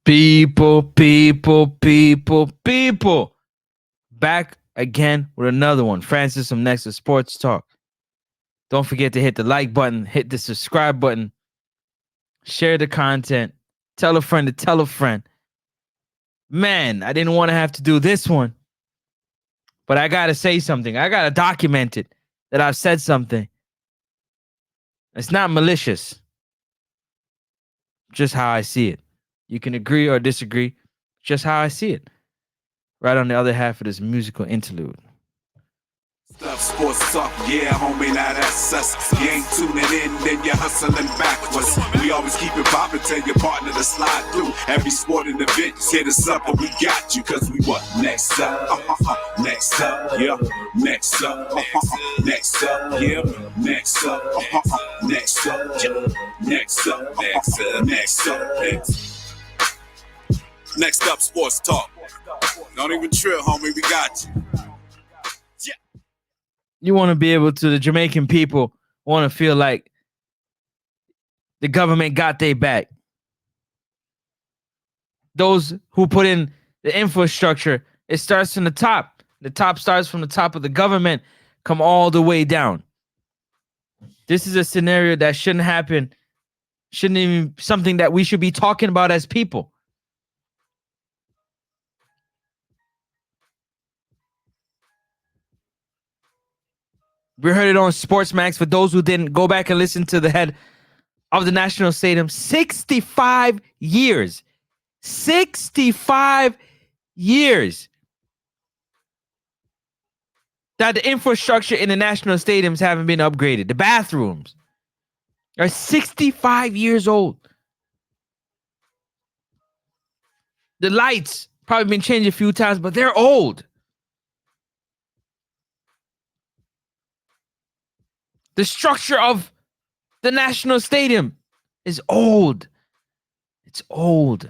People. Back again with another one. Francis from Nexus Sports Talk. Don't forget to hit the like button, hit the subscribe button, share the content, tell a friend to tell a friend. Man, I didn't want to have to do this one, but I got to say something. I got to document it that I've said something. It's not malicious, just how I see it. You can agree or disagree, just how I see it. Right on the other half of this musical interlude. Stuff sports talk, yeah, homie, now that's us. You ain't tuning in, then you're hustling backwards. We always keep it poppin', tell your partner to slide through. Every sporting event, hit us up and we got you. Cause we what? Next up, next up, yeah. Next up, next up, yeah. Next up, next up, yeah. Next up, next up. Next up, sports talk. Don't even trip, homie, we got you. You want to be able to, the Jamaican people want to feel like the government got their back. Those who put in the infrastructure, it starts from the top. The top starts from the top of the government, come all the way down. This is a scenario that shouldn't happen. Shouldn't even be something that we should be talking about as people. We heard it on Sportsmax. For those who didn't, go back and listen to the head of the National Stadium. 65 years. 65 years that the infrastructure in the national stadiums haven't been upgraded. The bathrooms are 65 years old. The lights probably been changed a few times, but they're old. The structure of the national stadium is old. It's old.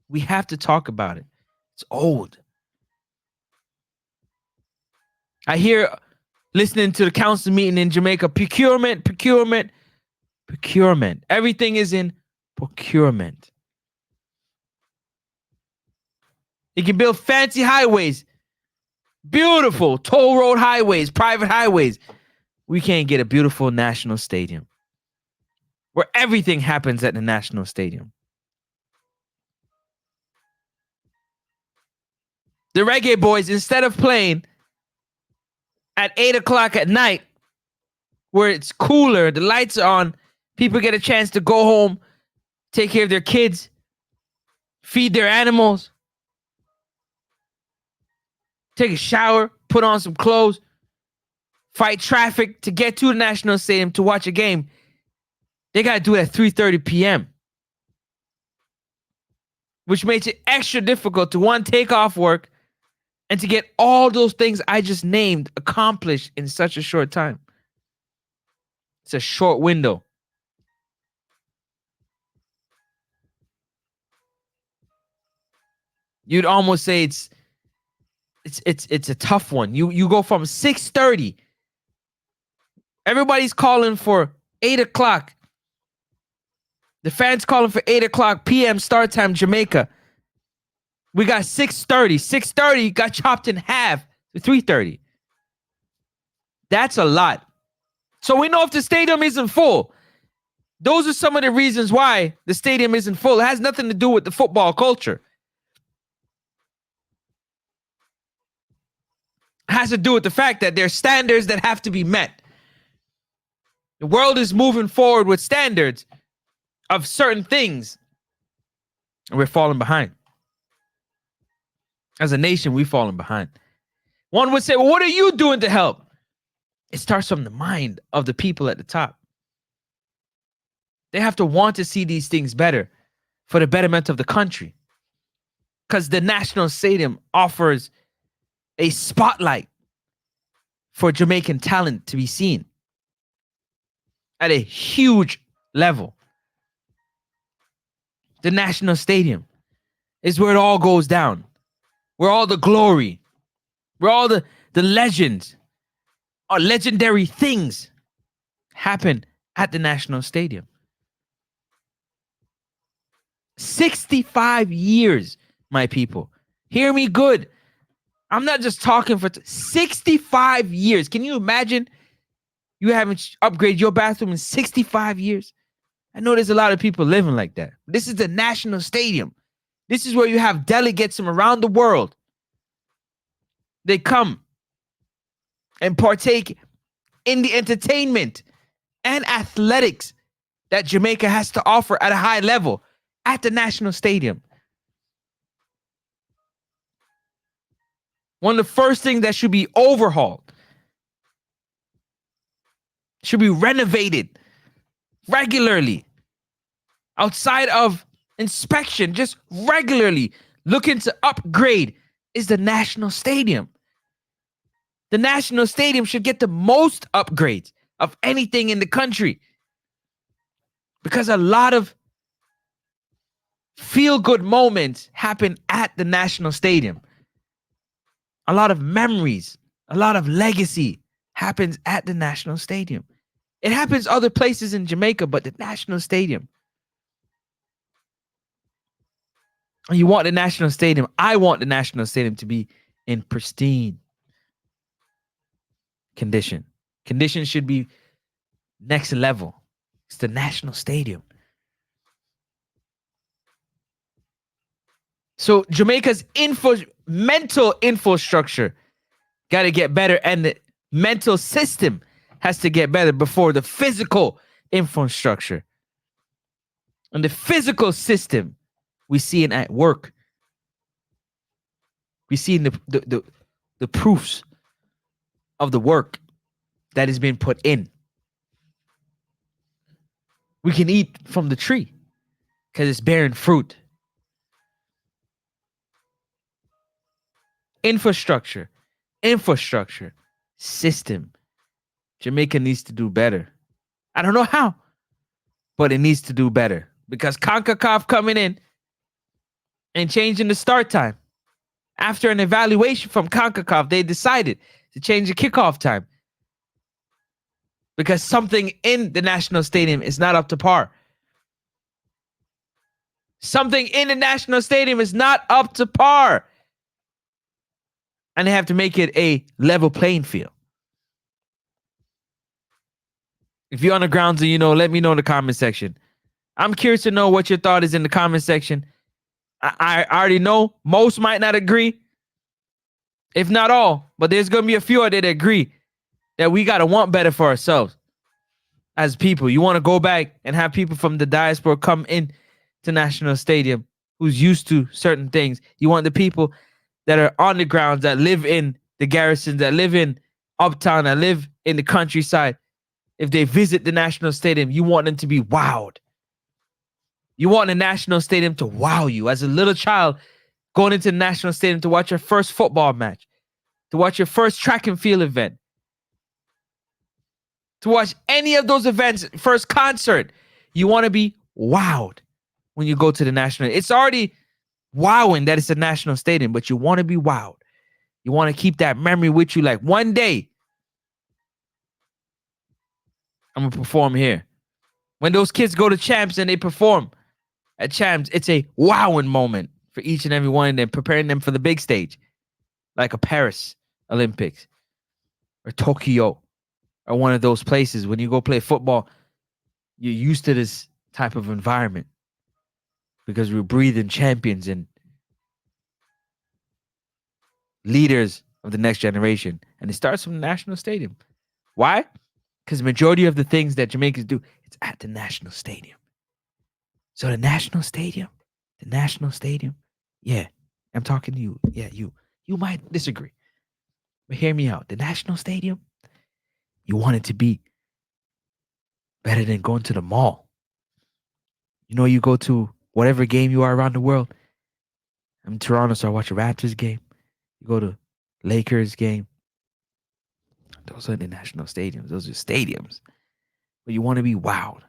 We have to talk about it. It's old. I hear, listening to the council meeting in Jamaica, procurement. Everything is in procurement. You can build fancy highways, beautiful toll road highways, private highways. We can't get a beautiful national stadium where everything happens at the national stadium. The reggae boys, instead of playing at 8 o'clock at night, where it's cooler, the lights are on, people get a chance to go home, take care of their kids, feed their animals, take a shower, put on some clothes, fight traffic to get to the national stadium to watch a game. They got to do it at 3:30 p.m., which makes it extra difficult to, one, take off work and to get all those things I just named accomplished in such a short time. It's a short window. You'd almost say it's a tough one. You go from 6:30. Everybody's calling for 8 o'clock. The fans calling for 8 o'clock p.m. start time, Jamaica. We got 6:30. 6:30 got chopped in half to 3:30. That's a lot. So we know if the stadium isn't full, those are some of the reasons why the stadium isn't full. It has nothing to do with the football culture. It has to do with the fact that there's standards that have to be met. The world is moving forward with standards of certain things, and we're falling behind. As a nation, we've fallen behind. One would say, well, what are you doing to help? It starts from the mind of the people at the top. They have to want to see these things better for the betterment of the country. Because the National Stadium offers a spotlight for Jamaican talent to be seen at a huge level. The National Stadium is where it all goes down, where all the glory, where all the legends or legendary things happen at the National Stadium. 65 years, my people. Hear me good. I'm not just talking for 65 years. Can you imagine you haven't upgraded your bathroom in 65 years? I know there's a lot of people living like that. This is the national stadium. This is where you have delegates from around the world. They come and partake in the entertainment and athletics that Jamaica has to offer at a high level at the national stadium. One of the first things that should be overhauled, should be renovated regularly, outside of inspection, just regularly looking to upgrade, is the national stadium. The national stadium should get the most upgrades of anything in the country, because a lot of feel-good moments happen at the national stadium. A lot of memories, a lot of legacy happens at the national stadium. It happens other places in Jamaica, but the national stadium. You want the national stadium. I want the national stadium to be in pristine condition. Condition should be next level. It's the national stadium. So Jamaica's mental infrastructure got to get better, and the mental system has to get better before the physical infrastructure. And the physical system, we see it at work. We see in the proofs of the work that has been put in. We can eat from the tree because it's bearing fruit. Infrastructure, system. Jamaica needs to do better. I don't know how, but it needs to do better, because concacaf coming in and changing the start time. After an evaluation from concacaf, they decided to change the kickoff time because something in the national stadium is not up to par. Something in the national stadium is not up to par. And they have to make it a level playing field. If you're on the grounds and you know, let me know in the comment section. I'm curious to know what your thought is in the comment section. I already know most might not agree, if not all, but there's going to be a few that agree that we got to want better for ourselves as people. You want to go back and have people from the diaspora come in to National Stadium who's used to certain things. You want the people that are on the grounds, that live in the garrisons, that live in uptown, that live in the countryside. If they visit the National Stadium, you want them to be wowed. You want the National Stadium to wow you. As a little child, going into the National Stadium to watch your first football match, to watch your first track and field event, to watch any of those events, first concert, you want to be wowed when you go to the National. It's already wowing that it's a national stadium, but you want to be wowed. You want to keep that memory with you, like one day I'm going to perform here. When those kids go to Champs and they perform at Champs, it's a wowing moment for each and every one of them, preparing them for the big stage, like a Paris Olympics or Tokyo or one of those places. When you go play football, you're used to this type of environment because we're breathing champions and leaders of the next generation. And it starts from the National Stadium. Why? Because the majority of the things that Jamaicans do, it's at the National Stadium. So the National Stadium, yeah, I'm talking to you. Yeah, you might disagree, but hear me out. The National Stadium, you want it to be better than going to the mall. You know, you go to whatever game you are around the world. I'm in Toronto, so I watch a Raptors game. You go to Lakers game. Those are the national stadiums. Those are stadiums. But you want to be wowed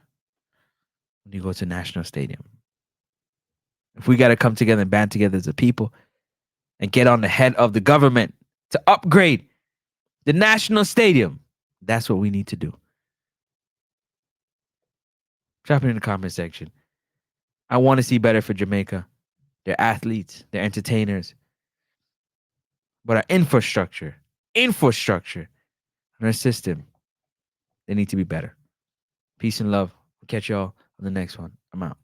when you go to National Stadium. If we got to come together and band together as a people and get on the head of the government to upgrade the National Stadium, that's what we need to do. Drop it in the comment section. I want to see better for Jamaica. They're athletes, they're entertainers. But our infrastructure, and our system, they need to be better. Peace and love. We'll catch y'all on the next one. I'm out.